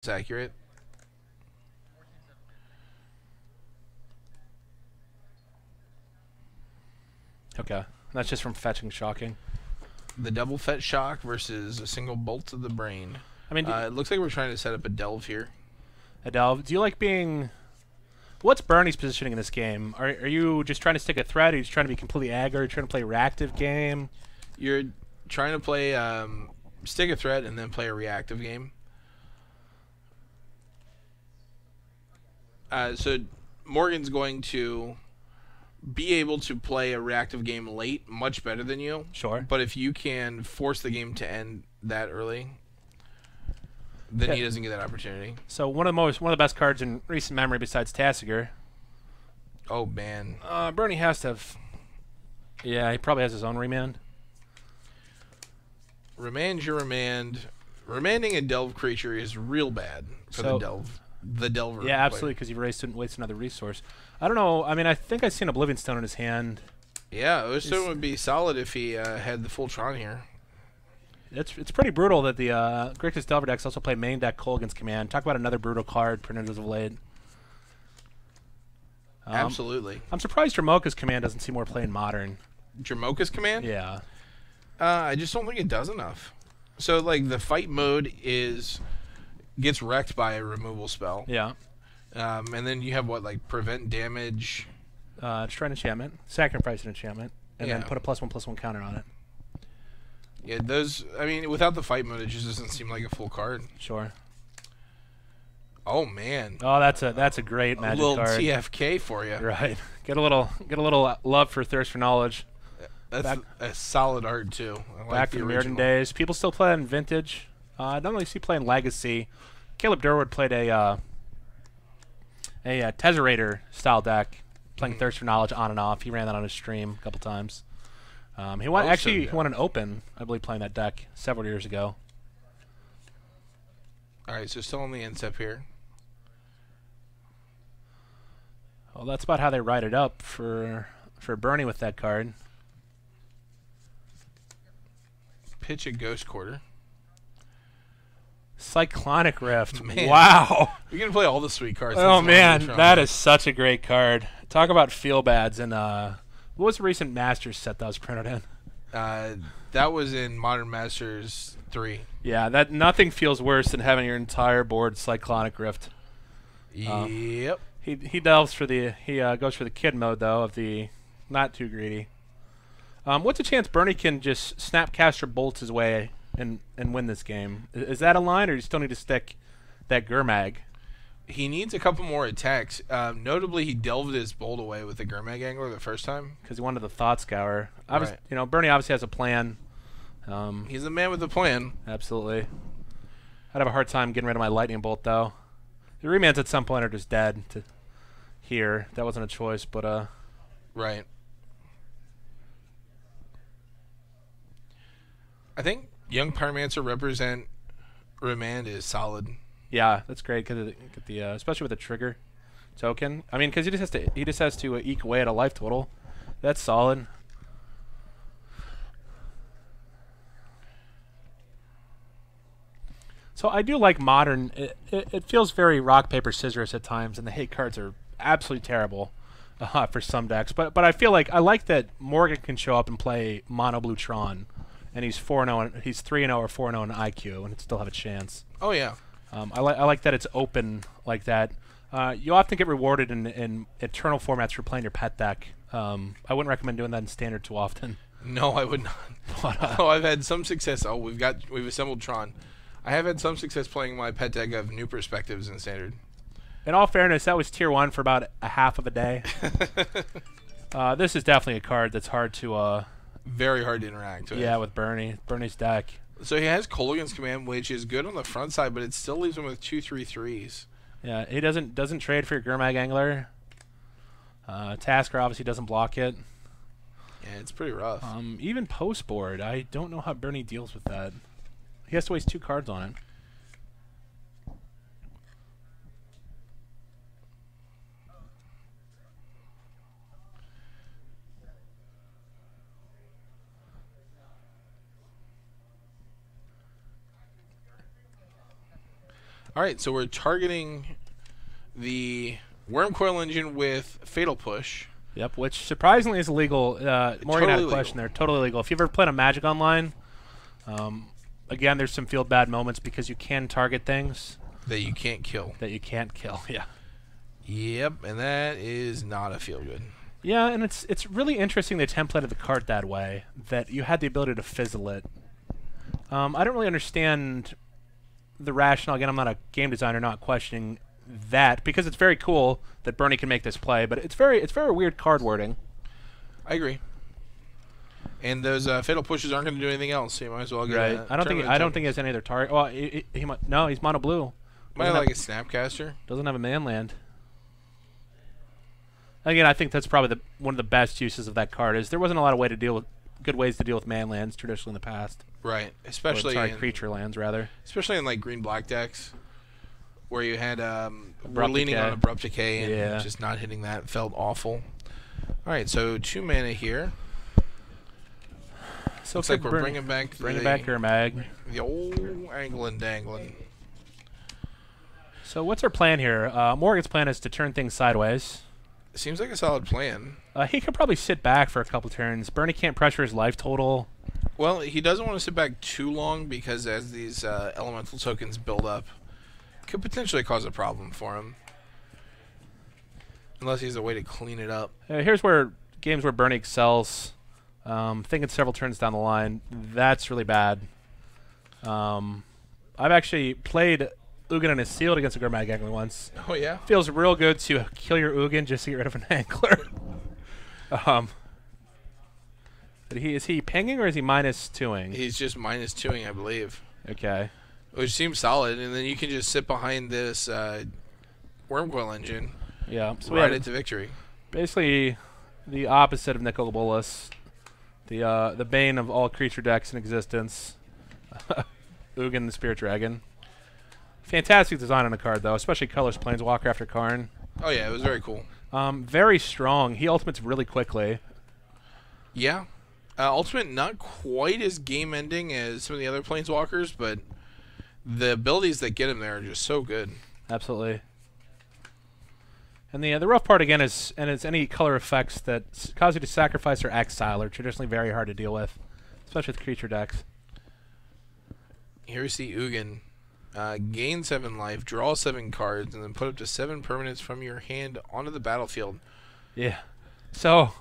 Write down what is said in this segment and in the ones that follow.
accurate. Okay. That's just from fetching shocking. The double fet shock versus a single bolt to the brain. I mean, It looks like we're trying to set up a delve here. Adele, do you like being... What's Bernie's positioning in this game? Are you just trying to stick a threat? Are you just trying to be completely aggro? Are you trying to play a reactive game? You're trying to play stick a threat and then play a reactive game. So Morgan's going to be able to play a reactive game late much better than you. Sure. But if you can force the game to end that early, then he doesn't get that opportunity. So one of the best cards in recent memory besides Tasigur. Oh man. Bernie has to have. Yeah, he probably has his own remand. Remand your remand. Remanding a delve creature is real bad for the delve. The delver. Yeah, absolutely, because you've wasted another resource. I don't know. I mean, I think I've seen Oblivion Stone in his hand. Yeah, Oblivion would be solid if he had the full Tron here. It's pretty brutal that the Grixis Delver decks also play main deck Kolaghan's Command. Talk about another brutal card printed as of late. Absolutely. I'm surprised Dramoka's Command doesn't see more play in Modern. Dramoka's Command? Yeah. I just don't think it does enough. So, like, the fight mode gets wrecked by a removal spell. Yeah. And then you have, what, like, prevent damage? Shrine Enchantment, sacrifice an enchantment, and then put a +1/+1 counter on it. Yeah, those. I mean, without the fight mode, it just doesn't seem like a full card. Sure. Oh man. Oh, that's a great Magic card. A little TFK for you. Right. Get a little love for Thirst for Knowledge. That's a solid art too. I like back from the Mirrodin days. People still play in Vintage. I don't really see playing Legacy. Caleb Durwood played a Tezzerator style deck, playing Thirst for Knowledge on and off. He ran that on his stream a couple times. He won he won an Open, I believe, playing that deck several years ago. All right, so still on the instep here. Well, that's about how they write it up for Bernie with that card. Pitch a Ghost Quarter. Cyclonic Rift. Man. Wow. You're going to play all the sweet cards. Oh, man. That is such a great card. Talk about feel bads. And what was the recent Masters set that was printed in? That was in Modern Masters 3. Yeah, that nothing feels worse than having your entire board Cyclonic Rift. Yep. He delves for the goes for the kid mode though of the not too greedy. What's a chance Bernie can just Snapcaster Bolts his way and win this game? Is that a line, or you still need to stick that Gurmag? He needs a couple more attacks. Notably, he delved his bolt away with the Gurmag Angler the first time because he wanted the Thought Scour. Right. You know, Bernie obviously has a plan. He's a man with a plan. Absolutely. I'd have a hard time getting rid of my Lightning Bolt though. The remands at some point are just dead. To here, that wasn't a choice, but right. I think Young Pyromancer represent remand is solid. Yeah, that's great because the especially with the trigger token. I mean, because he just has to eke away at a life total. That's solid. So I do like Modern. It feels very rock paper scissors at times, and the hate cards are absolutely terrible for some decks. But I feel like I like that Morgan can show up and play Mono Blue Tron, and he's 4-0, he's 3-0 or 4-0 in IQ, and still have a chance. Oh yeah. I like that it's open like that. You often get rewarded in eternal formats for playing your pet deck. I wouldn't recommend doing that in standard too often. No, I would not. Oh, I've had some success. Oh, we've assembled Tron. I have had some success playing my pet deck of New Perspectives in standard. In all fairness, that was tier 1 for about a half of a day. This is definitely a card that's hard to very hard to interact with. Yeah, with Bernie's deck. So he has Kolaghan's Command, which is good on the front side, but it still leaves him with 2/3/3s. Yeah, he doesn't trade for your Gurmag Angler. Tasker obviously doesn't block it. Yeah, it's pretty rough. Even post board, I don't know how Bernie deals with that. He has to waste 2 cards on it. All right, so we're targeting the Wormcoil Engine with Fatal Push. Yep, which surprisingly is illegal. Morgan Totally had a question there. Totally legal. If you've ever played a Magic Online, again, there's some feel bad moments because you can target things That you can't kill. that you can't kill. Yeah. Yep, and that is not a feel good. Yeah, and it's really interesting they templated the card that way, that you had the ability to fizzle it. I don't really understand the rationale. Again, I'm not a game designer, not questioning that, because it's very cool that Bernie can make this play, but it's very weird card wording. I agree. And those Fatal Pushes aren't going to do anything else, so you might as well get Right. I don't think he has any other target. Well, he might. No, he's mono blue. Might have like a Snapcaster. Doesn't have a man land. Again, I think that's probably one of the best uses of that card. Is there wasn't a lot of good ways to deal with man lands traditionally in the past. Right, especially in creature lands rather. Especially in like green-black decks, where you had Abrupt leaning Decay. on Abrupt Decay and just not hitting that felt awful. All right, so 2 mana here. So looks like we're bringing back Gurmag. The old Anglin Danglin. So what's our plan here? Morgan's plan is to turn things sideways. Seems like a solid plan. He could probably sit back for a couple turns. Bernie can't pressure his life total. Well, he doesn't want to sit back too long because as these elemental tokens build up, could potentially cause a problem for him. Unless he has a way to clean it up. Here's where games where Bernie excels. Thinking several turns down the line, that's really bad. I've actually played Ugin and a sealed against a Gurmag Angler once. Oh yeah? Feels real good to kill your Ugin just to get rid of an Angler. But is he pinging or is he -2ing? He's just -2ing, I believe. Okay. Which seems solid, and then you can just sit behind this Wormcoil Engine. Yeah. So ride it to victory. Basically, the opposite of Nicol Bolas. The bane of all creature decks in existence. Ugin the Spirit Dragon. Fantastic design on the card, though, especially Colorless Planeswalker after Karn. Oh, yeah, it was very cool. Very strong. He ultimates really quickly. Yeah. Ultimate not quite as game-ending as some of the other Planeswalkers, but the abilities that get him there are just so good. Absolutely. And the rough part, again, is any color effects that cause you to sacrifice or exile are traditionally very hard to deal with, especially with creature decks. Here we see Ugin. Gain 7 life, draw 7 cards, and then put up to 7 permanents from your hand onto the battlefield. Yeah. So,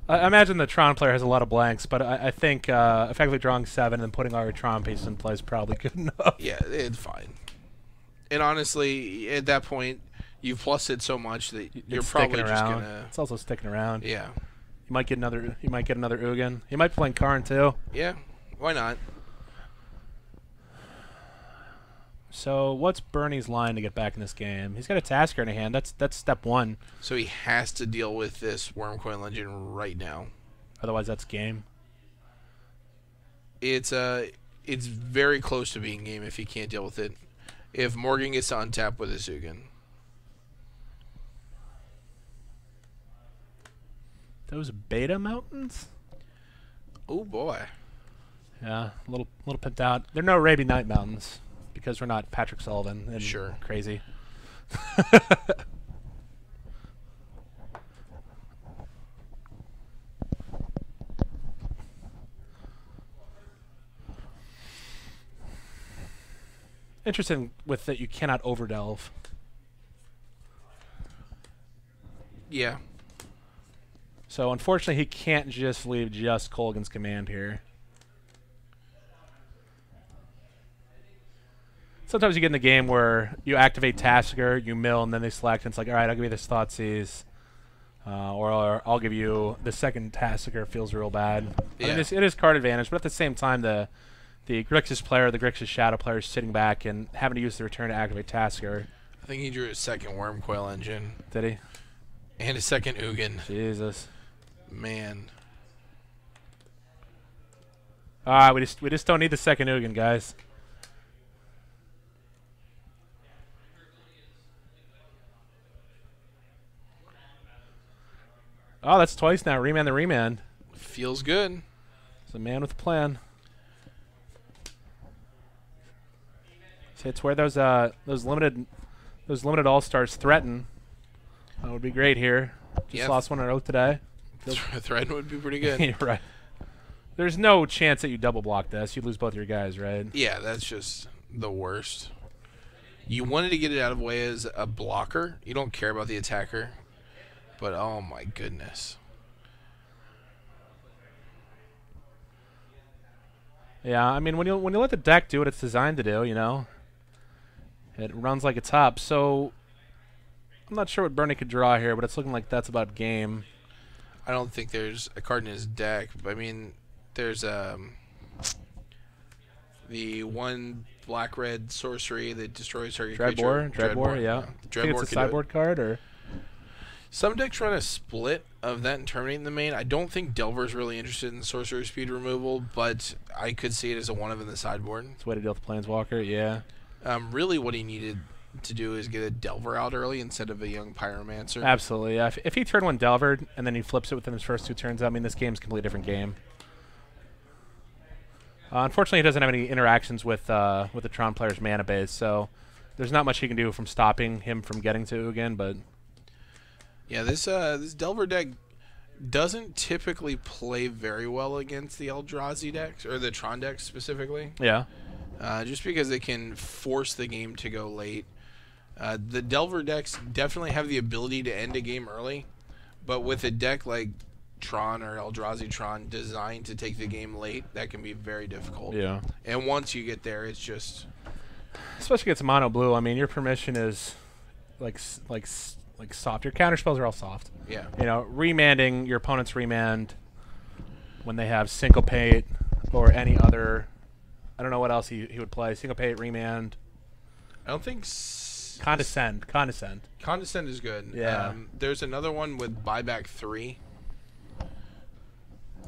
I imagine the Tron player has a lot of blanks, but I think effectively drawing 7 and then putting all your Tron pieces in play is probably good enough. Yeah, it's fine. And honestly, at that point, you've plussed it so much that you're probably just gonna. It's also sticking around. Yeah. You might get another. You might get another Ugin. You might be playing Karn too. Yeah. Why not? So what's Bernie's line to get back in this game? He's got a Tasker in a hand. That's step 1. So he has to deal with this Wormcoil Engine right now. Otherwise, that's game. It's very close to being game if he can't deal with it. If Morgan gets to untap with his Ugin. Those Beta Mountains? Oh boy. Yeah, a little pimped out. They're no Arabian Night Mountains because we're not Patrick Sullivan and sure. Crazy. Interesting with that you cannot overdelve. Yeah. So unfortunately he can't just leave just Kolaghan's Command here. Sometimes you get in the game where you activate Tasker, you mill, and then they select, and it's like, all right, I'll give you this Thoughtseize. Or I'll give you the second Tasker. Feels real bad. Yeah. I mean, it is card advantage, but at the same time, the Grixis player, the Grixis Shadow player is sitting back and having to use the return to activate Tasker. I think he drew his second Wormcoil Engine. Did he? And his second Ugin. Jesus. Man. Alright, we just don't need the second Ugin, guys. Oh, that's twice now. Remand the remand. Feels good. It's a man with a plan. It's where those limited all-stars threaten. That would be great here. Just lost one on Oath today. Threaten would be pretty good. You're right. There's no chance that you double block this. You lose both your guys, right? Yeah, that's just the worst. You wanted to get it out of the way as a blocker. You don't care about the attacker. But oh my goodness. Yeah, I mean when you let the deck do what it's designed to do, you know, it runs like it's hop. So I'm not sure what Bernie could draw here, but it's looking like that's about game. I don't think there's a card in his deck. But I mean, there's the one black-red sorcery that destroys target creature. Dreadbore, yeah. Dreadbore, think it's a sideboard card, or some decks run a split of that and terminating the main. I don't think Delver's really interested in sorcery speed removal, but I could see it as a one of in the sideboard. It's a way to deal with Planeswalker, yeah. Really, what he needed to do is get a Delver out early instead of a young Pyromancer. Absolutely, yeah. If he turned one Delver and then he flips it within his first 2 turns, I mean, this game's a completely different game. Unfortunately, he doesn't have any interactions with the Tron player's mana base, so there's not much he can do from stopping him from getting to again. But yeah, this Delver deck doesn't typically play very well against the Eldrazi decks or the Tron decks specifically. Yeah, just because they can force the game to go late. The Delver decks definitely have the ability to end a game early, but with a deck like Tron or Eldrazi Tron designed to take the game late, that can be very difficult. Yeah. And once you get there, it's just... Especially against mono blue, I mean, your permission is like soft. Your counter spells are all soft. Yeah. You know, remanding your opponent's remand when they have Syncopate or any other... I don't know what else he would play. Syncopate, remand. I don't think... Condescend. Condescend is good. Yeah. There's another one with Buyback 3.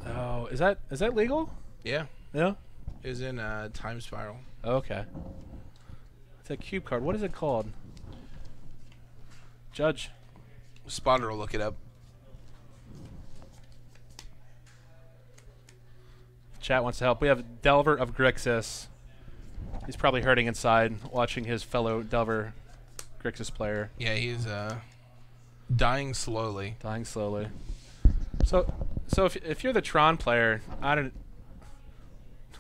Oh, is that legal? Yeah. Yeah. Is in Time Spiral. Okay. It's a cube card. What is it called? Judge. Spotter will look it up. Chat wants to help. We have Delver of Grixis. He's probably hurting inside watching his fellow Delver Grixis player. Yeah, he's dying slowly. Dying slowly. So if you're the Tron player, I mean,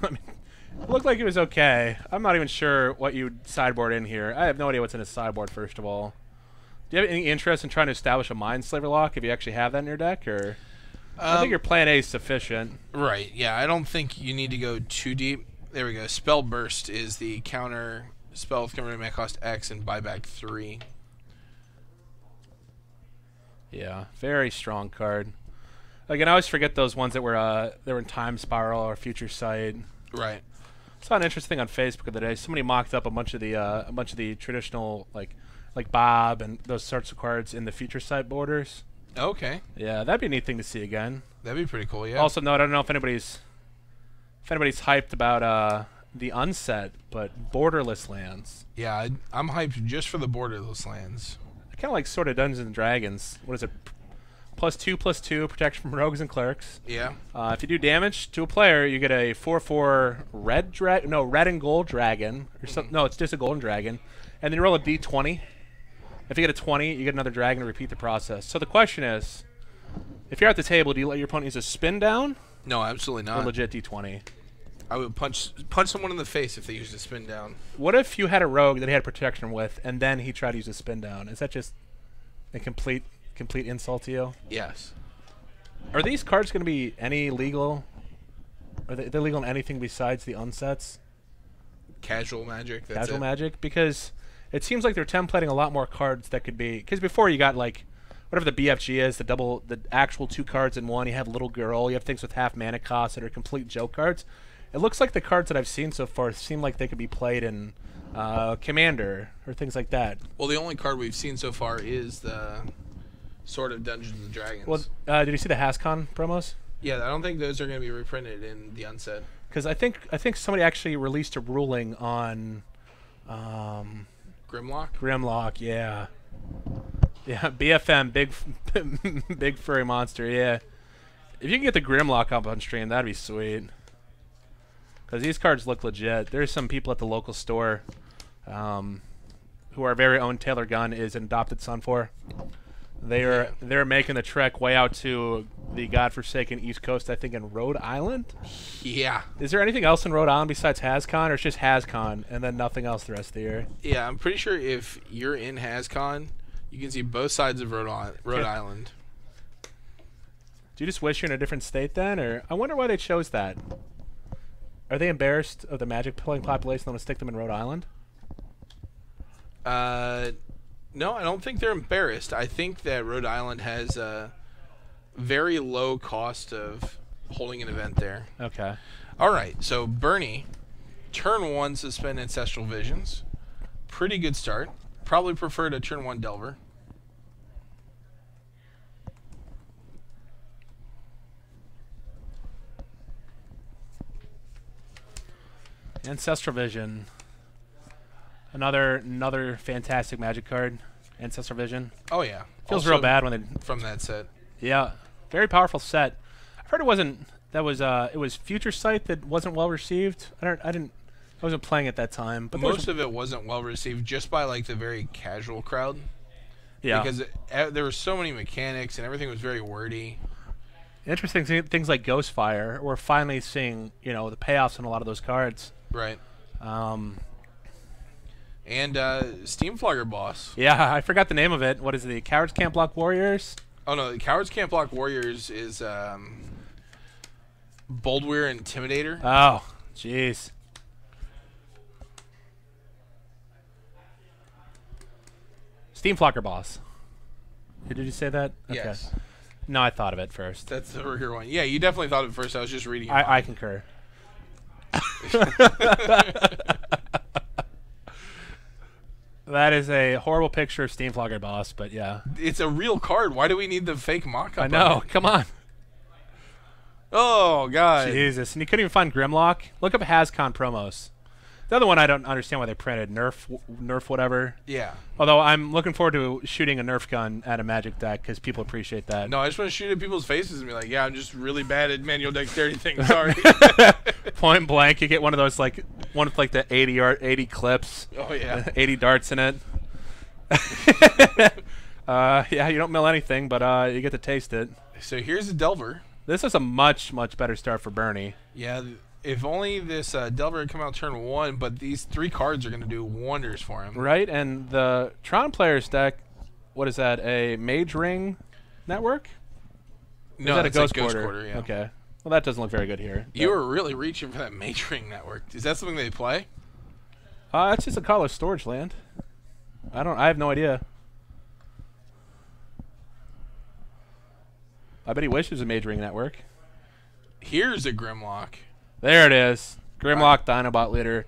it looked like it was okay. I'm not even sure what you'd sideboard in here. I have no idea what's in his sideboard, first of all. Do you have any interest in trying to establish a Mindslaver lock if you actually have that in your deck, or? I think your plan A is sufficient. Right, yeah. I don't think you need to go too deep. There we go. Spell Burst is the counter spell with converted mana cost X and buyback 3. Yeah, very strong card. Again, I always forget those ones that were in Time Spiral or Future Sight. Right. I saw an interesting thing on Facebook the other day. Somebody mocked up a bunch of the traditional like Bob and those sorts of cards in the Future Sight borders. Okay. Yeah, that'd be a neat thing to see again. That'd be pretty cool. Yeah. Also, note, I don't know if anybody's hyped about the unset, but borderless lands. Yeah, I'm hyped just for the borderless lands. I kind of like sort of Dungeons and Dragons. What is it? +2/+2 protection from rogues and clerics. Yeah. If you do damage to a player, you get a 4/4 red and gold dragon. Or no, it's just a golden dragon. And then you roll a d20. If you get a 20, you get another dragon to repeat the process. So the question is, if you're at the table, do you let your opponent use a spin down? No, absolutely Or not. legit d20? I would punch someone in the face if they used a spin down. What if you had a rogue that he had protection with, and then he tried to use a spin down? Is that just a complete insult to you? Yes. Are these cards going to be any legal? Are they legal in anything besides the unsets? Casual Magic. That's Casual it. Magic? Because it seems like they're templating a lot more cards that could be... Because before you got like whatever the BFG is, the actual 2 cards in one. You have Little Girl. You have things with half mana cost that are complete joke cards. It looks like the cards that I've seen so far seem like they could be played in Commander or things like that. Well, the only card we've seen so far is the Sword of Dungeons and Dragons. Well, did you see the HasCon promos? Yeah, I don't think those are going to be reprinted in the unset. Because I think somebody actually released a ruling on Grimlock? Grimlock, yeah. Yeah, BFM, big furry monster, yeah. If you can get the Grimlock up on stream, that'd be sweet. Because these cards look legit. There's some people at the local store who our very own Taylor Gunn is an adopted son for. They're making the trek way out to the godforsaken East Coast, I think in Rhode Island. Yeah. Is there anything else in Rhode Island besides HasCon, or it's just HasCon and then nothing else the rest of the year? Yeah, I'm pretty sure if you're in HasCon, you can see both sides of Rhode Island. Do you just wish you're in a different state then, or I wonder why they chose that? Are they embarrassed of the Magic playing population? They want to stick them in Rhode Island? No, I don't think they're embarrassed. I think that Rhode Island has a very low cost of holding an event there. Okay. All right, so Bernie, turn 1 suspend Ancestral Visions. Pretty good start. Probably preferred a turn 1 Delver. Ancestral Vision. Another fantastic Magic card. Ancestral Vision. Oh yeah, Feels also real bad when they. from that set. Yeah, very powerful set. I've heard it wasn't. That was it was Future Sight that wasn't well received. I wasn't playing at that time. But Most of it wasn't well received just by like the very casual crowd. Yeah. Because there were so many mechanics and everything was very wordy. Interesting things like Ghostfire. We're finally seeing the payoffs on a lot of those cards. Right. And Steamflogger Boss. Yeah, I forgot the name of it. What is it? The Cowards Can't Block Warriors? Oh no, the Cowards Can't Block Warriors is Boldweir Intimidator. Oh, jeez. Steamflogger Boss. Did you say that? Okay. Yes. No, I thought of it first. That's the Ruger one. Yeah, you definitely thought of it first. I was just reading it. I concur. That is a horrible picture of Steamflogger Boss, but yeah. It's a real card. Why do we need the fake mock-up? I know. Come on. Oh, God. Jesus. And you couldn't even find Grimlock? Look up HasCon promos. The other one I don't understand why they printed. Nerf whatever. Yeah. Although I'm looking forward to shooting a Nerf gun at a Magic deck because people appreciate that. No, I just want to shoot at people's faces and be like, yeah, I'm just really bad at manual dexterity things. Sorry. Point blank, you get one of those one with the 80 clips. Oh, yeah. 80 darts in it. Yeah, you don't mill anything, but you get to taste it. So here's a Delver. This is a much better start for Bernie. Yeah, if only this Delver had come out turn 1, but these 3 cards are going to do wonders for him. Right, and the Tron player's deck, what is that, a Mage Ring network? No, is that a Ghost Quarter? Quarter, yeah. Okay. Well, that doesn't look very good here. You were really reaching for that Mage Ring network. Is that something they play? It's just a colorless storage land. I have no idea. I bet he wishes a Mage Ring network. Here's a Grimlock. There it is. Grimlock Dinobot Leader.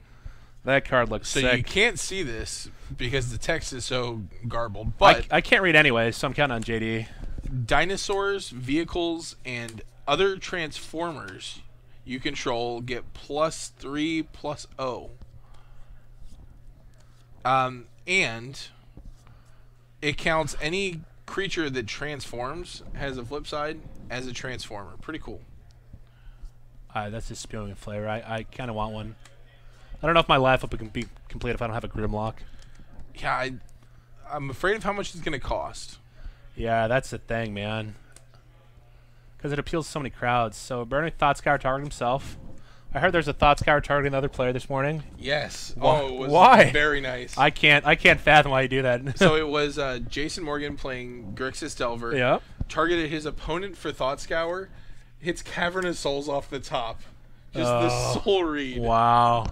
That card looks So sick. you can't see this because the text is so garbled, but I can't read anyway, so I'm counting on JD. dinosaurs, vehicles, and other transformers you control get +3/+0. And it counts any creature that transforms has a flip side as a transformer. Pretty cool. That's just spewing flavor. I kind of want one. I don't know if my life can be complete if I don't have a Grimlock. Yeah, I'm afraid of how much it's going to cost. Yeah, that's the thing, man. Because it appeals to so many crowds. So Bernie Thoughtscour targeted himself. I heard there's a Thoughtscour targeting another player this morning. Yes. Oh, it was why? Very nice. I can't fathom why you do that. So it was Jason Morgan playing Grixis Delver. Yeah. Targeted his opponent for Thoughtscour. Hits Cavern of Souls off the top. Just the soul read. Wow.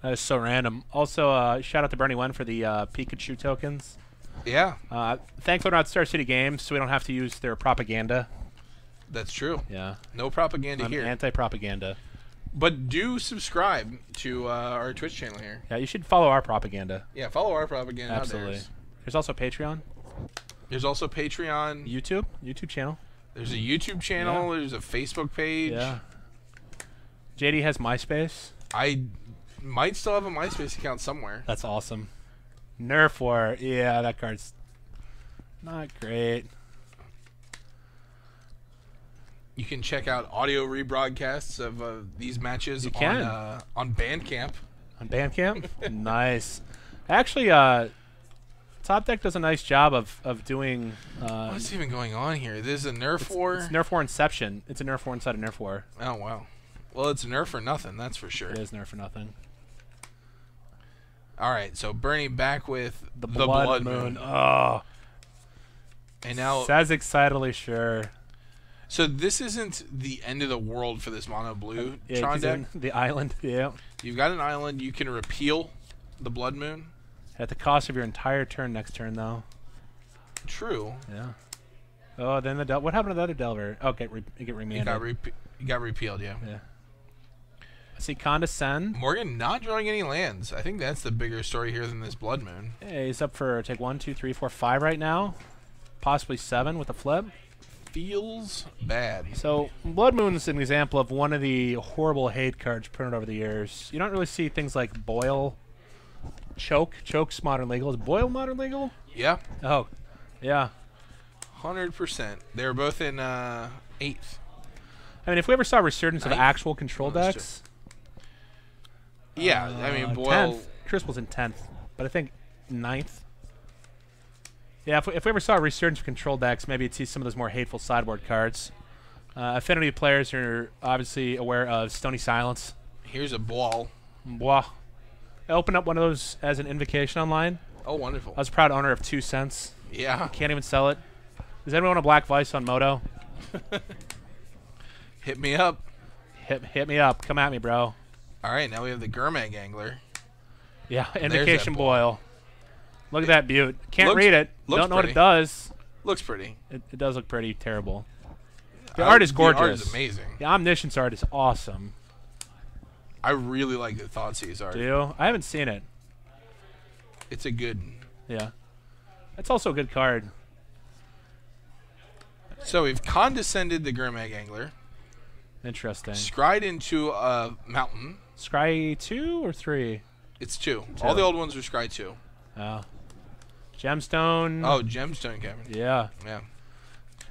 That is so random. Also, shout out to Bernie Wen for the Pikachu tokens. Yeah. Thankfully, we're not Star City Games, so we don't have to use their propaganda. That's true. Yeah. No propaganda I'm here. anti-propaganda. But do subscribe to our Twitch channel here. Yeah, you should follow our propaganda. Yeah, follow our propaganda. Absolutely. There's also Patreon. There's also Patreon. YouTube channel. There's a YouTube channel. Yeah. There's a Facebook page. Yeah. JD has MySpace. I might still have a MySpace account somewhere. That's awesome. Nerf War. Yeah, that card's not great. You can check out audio rebroadcasts of these matches on Bandcamp. On Bandcamp? Nice. Actually, Top Deck does a nice job of doing... What's even going on here? This is a Nerf War? It's Nerf War Inception. It's a Nerf War inside a Nerf War. Oh, wow. Well, it's Nerf or nothing, that's for sure. It is Nerf or nothing. All right, so Bernie back with The Blood Moon. Oh. And now... Says excitedly, sure. So this isn't the end of the world for this mono blue Tron deck? The island, yeah. You've got an island. You can repeal the Blood Moon. At the cost of your entire turn next turn, though. True. Yeah. Oh, then what happened to the other Delver? Okay, it get remanded. It got repealed, yeah. Yeah. I see Condescend. Morgan not drawing any lands. I think that's the bigger story here than this Blood Moon. Hey, he's up for take 1, 2, 3, 4, 5 right now. Possibly 7 with a flip. Feels bad. So Blood Moon is an example of one of the horrible hate cards printed over the years. You don't really see things like Boil, Choke's Modern Legal. Is Boil Modern Legal? Yeah. Oh, yeah. 100%. They're both in 8th. I mean, if we ever saw a resurgence of actual control decks... Yeah, I mean, Boil... 10th. Crisple's in 10th, but I think 9th. Yeah, if we ever saw a resurgence of control decks, maybe you'd see some of those more hateful sideboard cards. Affinity players are obviously aware of Stony Silence. Here's a ball. Boah. I opened up one of those as an invocation online. Oh, wonderful. I was a proud owner of 2 cents. Yeah. Can't even sell it. Does anyone want a Black Vice on Moto? Hit me up. Hit me up. Come at me, bro. All right, now we have the Gurmag Angler. Yeah, invocation boil. Look at that beaut. Can't Looks- read it. looks Don't know what pretty. it does. Looks pretty. It does look pretty terrible. The art is gorgeous. The art is amazing. The Omniscience art is awesome. I really like the Thoughtseize art. Do you? I haven't seen it. It's a good... Yeah. That's also a good card. So we've condescended the Gurmag Angler. Interesting. Scryed into a mountain. Scry 2 or 3? It's 2. All the old ones are Scry 2. Oh. Gemstone. Oh, Gemstone, Kevin. Yeah. Yeah.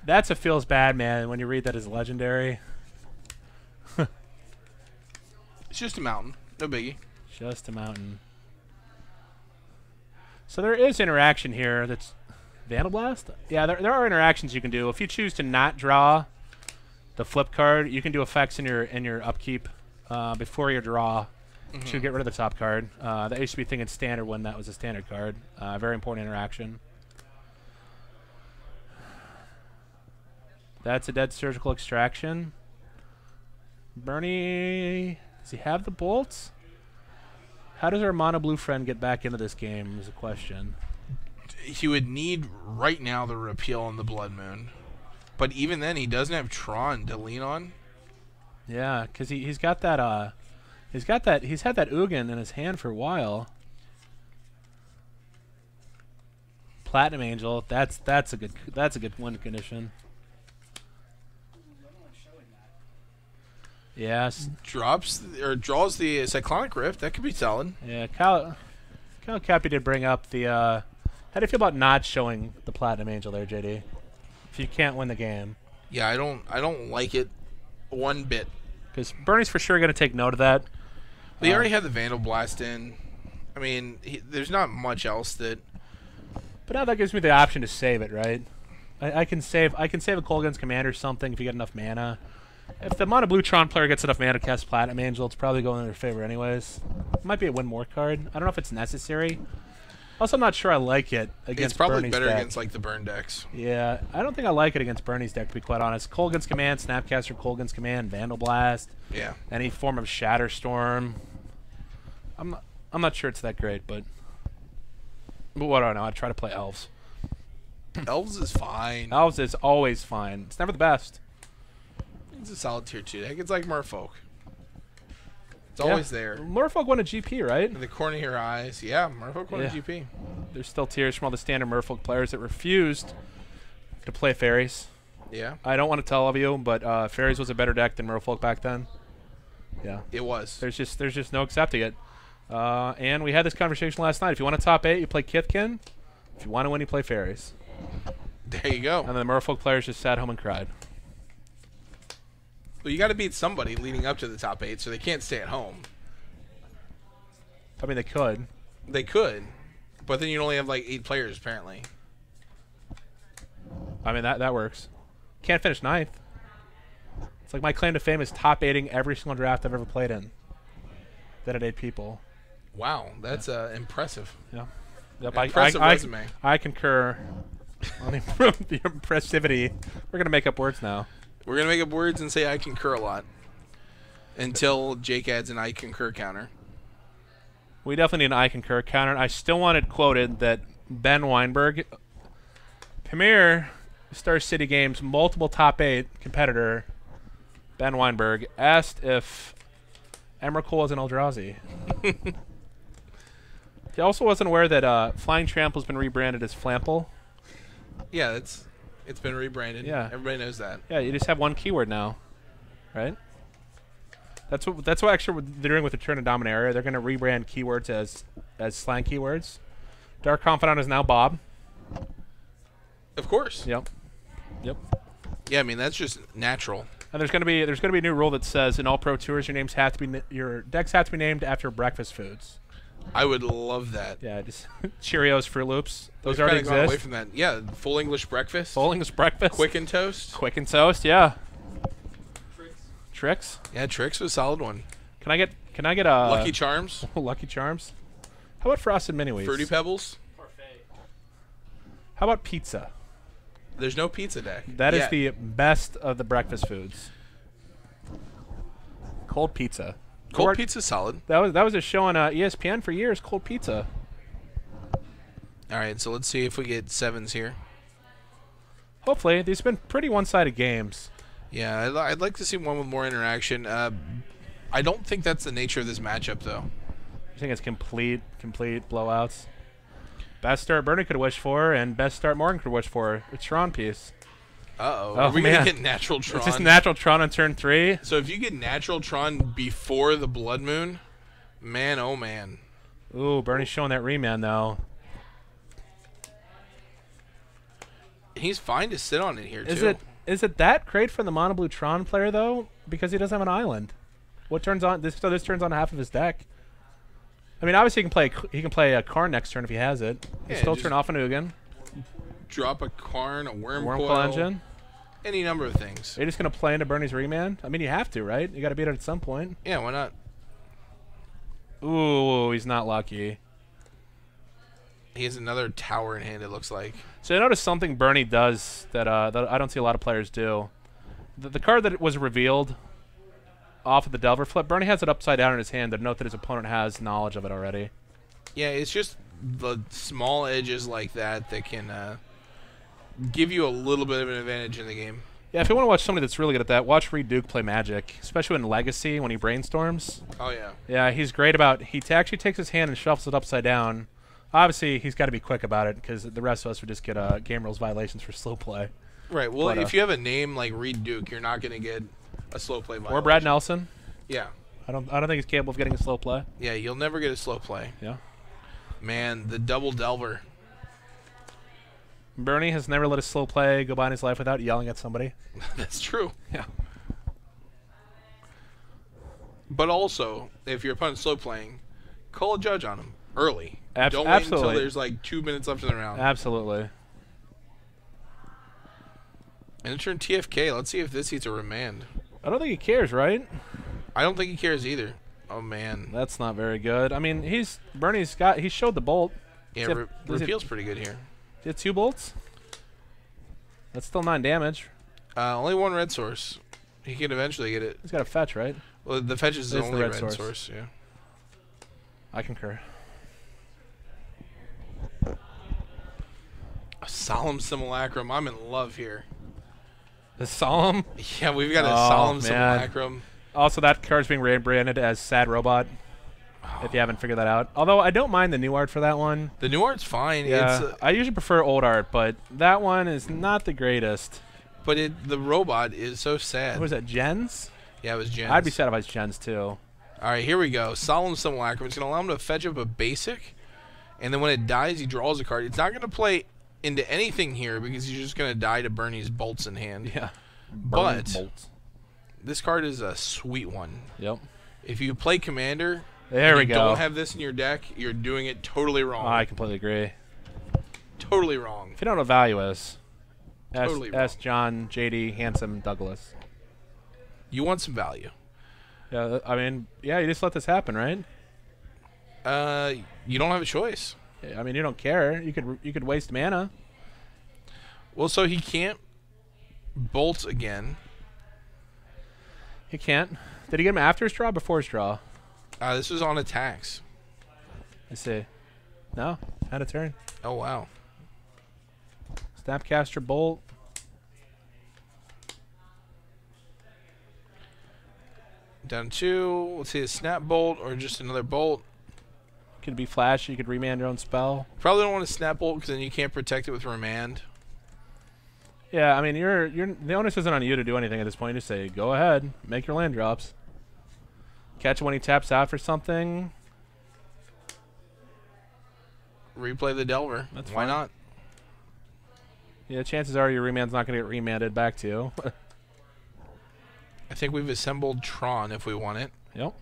That's a feels bad, man, when you read that as legendary. It's just a mountain. No biggie. Just a mountain. So there is interaction here that's... Vandal Blast? Yeah, there are interactions you can do. If you choose to not draw the flip card, you can do effects in your upkeep before your draw to get rid of the top card. That used to be a thing in Standard when that was a standard card. Very important interaction. That's a dead surgical extraction. Bernie, does he have the bolts? How does our mono blue friend get back into this game is a question. He would need right now the repeal on the Blood Moon. But even then, he doesn't have Tron to lean on. Yeah, because he's got that he's had that Ugin in his hand for a while. Platinum Angel, that's a good win condition. Yes. Draws the Cyclonic Rift. That could be solid. Yeah, Cal Cappy did bring up the how do you feel about not showing the Platinum Angel there, JD? If you can't win the game. Yeah, I don't like it one bit. Because Bernie's for sure going to take note of that. They already had the Vandal Blast in. I mean, there's not much else that... But now that gives me the option to save it, right? I can save a Kolaghan's Command or something if you get enough mana. If the mono blue Tron player gets enough mana to cast Platinum Angel, it's probably going in their favor anyways. It might be a win more card. I don't know if it's necessary. Also, I'm not sure I like it against It's probably Bernie's better deck. against like the burn decks. Yeah, I don't think I like it against Bernie's deck, to be quite honest. Kolaghan's Command, Snapcaster, Kolaghan's Command, Vandal Blast, Yeah. any form of Shatterstorm. I'm not sure it's that great, but what do I know? I try to play Elves. Elves is fine. Elves is always fine. It's never the best. It's a solid tier 2 deck. It's like Merfolk. It's always there. Merfolk won a GP, right? In the corner of your eyes. Yeah, Merfolk won a GP. There's still tears from all the standard Merfolk players that refused to play Fairies. Yeah. I don't want to tell all of you, but Fairies was a better deck than Merfolk back then. Yeah. It was. There's just no accepting it. And we had this conversation last night. If you want a top 8, you play Kithkin. If you want to win, you play Fairies. There you go. And then the Merfolk players just sat home and cried. Well, you got to beat somebody leading up to the top 8, so they can't stay at home. I mean, they could. They could, but then you'd only have like 8 players apparently. I mean, that works. Can't finish 9th. It's like my claim to fame is top 8ing every single draft I've ever played in. That had 8 people. Wow, that's impressive. Yeah. Yep, Impressive resume. I concur on the impressivity. We're going to make up words now. We're going to make up words and say I concur a lot. Until Jake adds an I concur counter. We definitely need an I concur counter. I still want it quoted that Ben Weinberg, Premier Star City Games, multiple top 8 competitor, Ben Weinberg, asked if Emrakul was an Eldrazi. He also wasn't aware that Flying Trample has been rebranded as Flample. Yeah, it's been rebranded. Yeah. Everybody knows that. Yeah, you just have one keyword now, right? That's what actually they're doing with Return to Dominaria. They're going to rebrand keywords as slang keywords. Dark Confidant is now Bob. Of course. Yep. Yeah, I mean that's just natural. And there's going to be a new rule that says in all Pro Tours your decks have to be named after breakfast foods. I would love that. Yeah, just Cheerios, Fruit Loops. Those We've already kinda gone exist. away from that. Yeah, full English breakfast. Full English breakfast. Quick and toast. Quick and toast. Yeah. Tricks. Yeah, Tricks was a solid one. Can I get a Lucky Charms. Lucky Charms? How about Frosted Mini Wheats? Fruity Pebbles. How about pizza? There's no pizza deck. That is the best of the breakfast foods. Cold pizza. Cold pizza's solid. That was a show on ESPN for years. Cold pizza. All right, so let's see if we get 7s here. Hopefully, these have been pretty one-sided games. Yeah, I'd like to see one with more interaction. I don't think that's the nature of this matchup, though. I think it's complete blowouts. Best start Bernie could wish for, and best start Morgan could wish for. A Tron piece. Uh-oh. Oh, Are we man. going to get Natural Tron? It's just natural Tron on turn 3. So if you get Natural Tron before the Blood Moon, man, oh man. Ooh, Bernie's showing that reman, though. He's fine to sit on it here, too. Is it that great for the Mono Blue Tron player, though? Because he doesn't have an island. What turns on? This turns on half of his deck. I mean, obviously he can play a Karn next turn if he has it. He Yeah, still just turn off an Ugin. Drop a Karn, a Wormcoil Engine. any number of things. Are you just going to play into Bernie's remand? I mean, you have to, right? You got to beat it at some point. Yeah, why not? Ooh, he's not lucky. He has another tower in hand, it looks like. So I noticed something Bernie does that I don't see a lot of players do. The card that was revealed off of the Delver flip, Bernie has it upside down in his hand to note that his opponent has knowledge of it already. Yeah, it's just the small edges like that can give you a little bit of an advantage in the game. Yeah, if you want to watch somebody that's really good at that, watch Reed Duke play Magic, especially in Legacy when he brainstorms. Oh, yeah. Yeah, he's great about he actually takes his hand and shuffles it upside down. Obviously, he's got to be quick about it because the rest of us would just get game rules violations for slow play. Right. Well, But, if you have a name like Reed Duke, you're not going to get a slow play violation. Or Brad Nelson. Yeah. I don't think he's capable of getting a slow play. Yeah, you'll never get a slow play. Yeah. Man, the double Delver. Bernie has never let a slow play go by in his life without yelling at somebody. That's true. Yeah. But also, if your opponent's slow playing, call a judge on him early. Don't wait Absolutely. until there's like 2 minutes left in the round. Absolutely. And turn TFK. Let's see if this eats a remand. I don't think he cares, right? I don't think he cares either. Oh man. That's not very good. I mean, he showed the bolt. Yeah, Does he have- repeal's pretty good here. He had 2 bolts. That's still 9 damage. Only 1 red source. He can eventually get it. He's got a fetch, right? Well, the fetch is the It's the only red red source. source. Yeah. I concur. A Solemn Simulacrum. I'm in love here. The Solemn. Yeah, we've got a Oh, Solemn man. Simulacrum. Also, that card's being rebranded as Sad Robot. If you haven't figured that out. Although I don't mind the new art for that one. The new art's fine. Yeah, It's, I usually prefer old art, but that one is not the greatest. but the robot is so sad. What was that, Gens? Yeah, it was Gens. I'd be sad if I was Gens too. All right, here we go. Solemn Simulacrum. It's going to allow him to fetch up a basic, and then when it dies, he draws a card. It's not going to play into anything here because he's just going to die to Bernie's bolts in hand. Yeah. But Bolts. this card is a sweet one. Yep. If you play Commander, There we you go. don't have this in your deck, you're doing it totally wrong. I completely agree. Totally wrong. If you don't know what value is, Totally wrong. ask John, JD, Handsome, Douglas. You want some value. Yeah, I mean, yeah, you just let this happen, right? You don't have a choice. I mean, you don't care. You could waste mana. Well, so he can't bolt again. He can't. Did he get him after his draw or before his draw? This was on attacks. Let's see. No, had a turn. Oh, wow. Snapcaster Bolt. Down 2. Let's see, a snap bolt or just another bolt. Could be flash. You could remand your own spell. Probably don't want to snap bolt because then you can't protect it with remand. Yeah, I mean, you're the onus isn't on you to do anything at this point. You just say, go ahead, make your land drops. Catch it when he taps out for something. Replay the Delver. That's Why fine. not? Yeah, chances are your remand's not going to get remanded back to you. I think we've assembled Tron if we want it. Yep.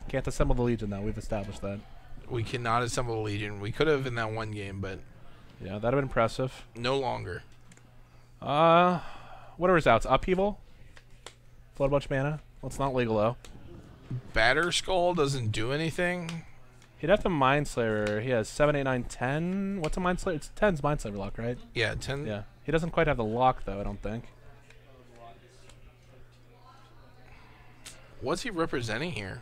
Can't assemble the Legion, though. We've established that. We cannot assemble the Legion. We could have in that one game, but Yeah, that'd have been impressive. no longer. What are his outs? Upheaval? Float a bunch of mana? Well, it's not legal, though. Batter Skull doesn't do anything. He'd have to Mind Slayer. He has 7, 8, 9, 10. What's a Mind Slayer? It's 10's Mind Slayer lock, right? Yeah, 10. Yeah. He doesn't quite have the lock, though, I don't think. What's he representing here?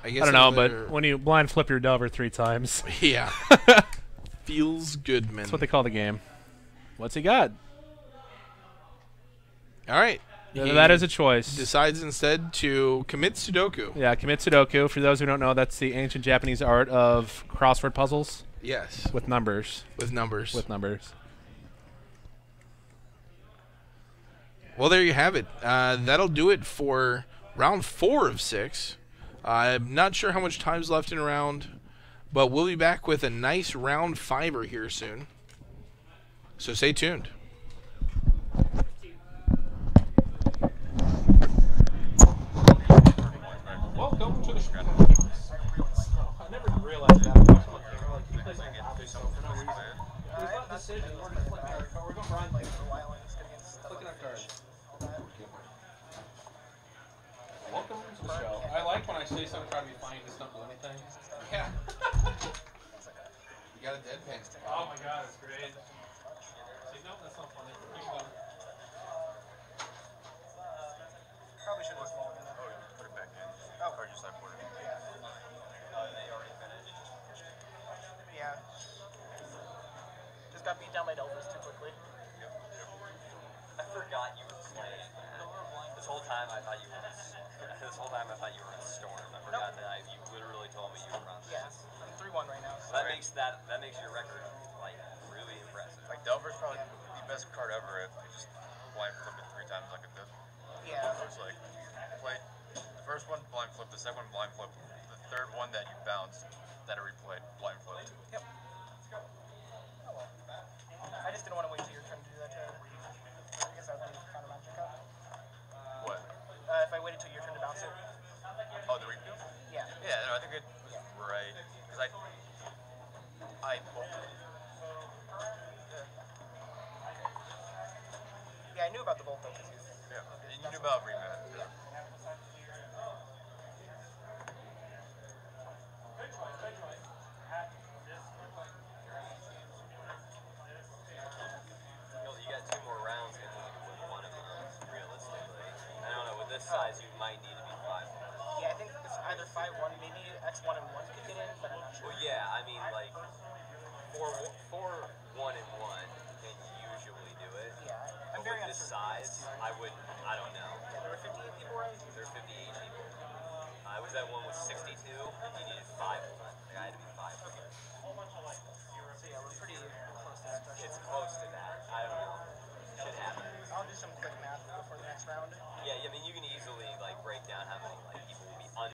I guess I don't know, another- but when you blind flip your Delver 3 times, yeah. Feels good, man. that's what they call the game. What's he got? All right. That is a choice. Decides instead to commit Sudoku. Yeah, commit Sudoku. For those who don't know, that's the ancient Japanese art of crossword puzzles Yes. with numbers. With numbers. With numbers. Well, there you have it. That'll do it for round 4 of 6. I'm not sure how much time's left in a round, but we'll be back with a nice round 5-er here soon. So stay tuned. Welcome to the show. I never realized that. We're going blind like for a while and it's clicking our cards. Welcome to the show. I like when I say something trying to be funny and just don't do anything. Yeah. You got a deadpan. Oh my god, it's great. See, no, that's not funny. Probably should have smaller than that. Oh, you put it back in. Oh. Or just like put it in. Yeah. They already finished. Yeah. Just got beat down by Delvers too quickly. Yep. I forgot you were playing. This whole time I thought you were in Storm. I forgot that you literally told me you were on. Yes. I'm 3-1 right now. So that makes your record like really impressive. Like Delver's probably the best card ever if you just blind flip it 3 times like it did. Yeah. So it's like, play the first one, blind flip, the second one, blind flip, the third one that you bounced, that it replayed, blind flipped. Yep. Oh well. I just didn't want to wait till your turn to do that to, I guess I was going to counter magic up. What? If I waited till your turn to bounce it. Oh, the repeat? Yeah. Yeah, no, I think it was right, because I bolted. Yeah, I knew about the bolt though. Yeah, you knew about rematch. Yeah. You got 2 more rounds and you can win one of them, realistically. I don't know, with this size you might need to be 5. Yeah, I think it's either 5-1, maybe X1 and 1 could get in, but I'm not sure. Well, yeah, I mean, like, 4-1 and 1 can usually do it. Yeah, I'm very with this size, I don't know. Yeah, there were 58 people, right? There were 58 people. I was at one with 62, and you needed 5 of them. Like, I had to be 5 of them.